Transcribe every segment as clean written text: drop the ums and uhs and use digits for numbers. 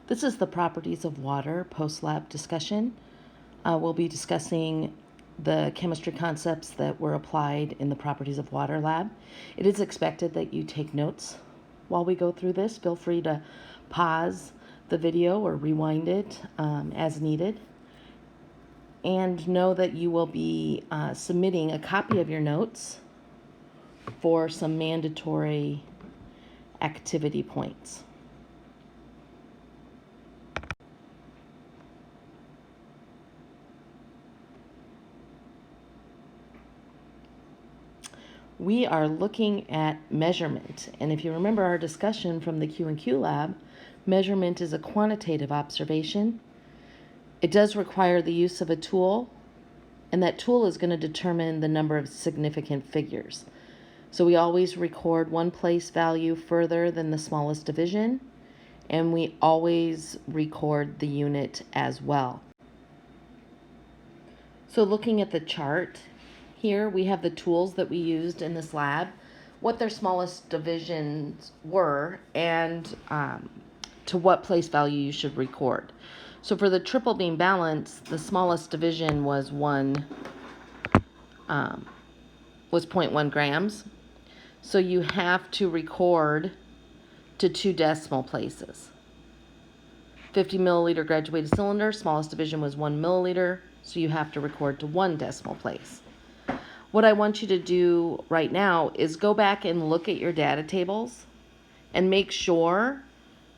This is the properties of water post-lab discussion. We'll be discussing the chemistry concepts that were applied in the properties of water lab. It is expected that you take notes while we go through this. Feel free to pause the video or rewind it as needed. And know that you will be submitting a copy of your notes for some mandatory activity points. We are looking at measurement, and if you remember our discussion from the Q&Q lab, measurement is a quantitative observation. It does require the use of a tool, and that tool is going to determine the number of significant figures. So we always record one place value further than the smallest division, and we always record the unit as well. So looking at the chart, here we have the tools that we used in this lab, what their smallest divisions were, and to what place value you should record. So for the triple beam balance, the smallest division was 0.1 grams. So you have to record to 2 decimal places. 50 milliliter graduated cylinder, smallest division was 1 milliliter, so you have to record to 1 decimal place. What I want you to do right now is go back and look at your data tables and make sure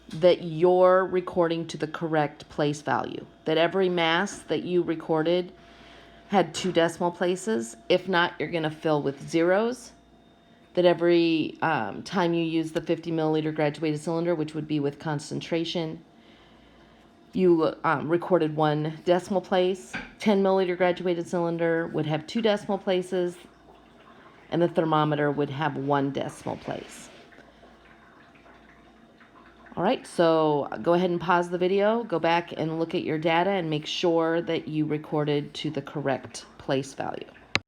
that you're recording to the correct place value, that every mass that you recorded had 2 decimal places. If not, you're going to fill with zeros, that every time you use the 50 milliliter graduated cylinder, which would be with concentration, you recorded 1 decimal place. 10 milliliter graduated cylinder would have 2 decimal places, and the thermometer would have 1 decimal place. All right, so go ahead and pause the video, go back and look at your data and make sure that you recorded to the correct place value.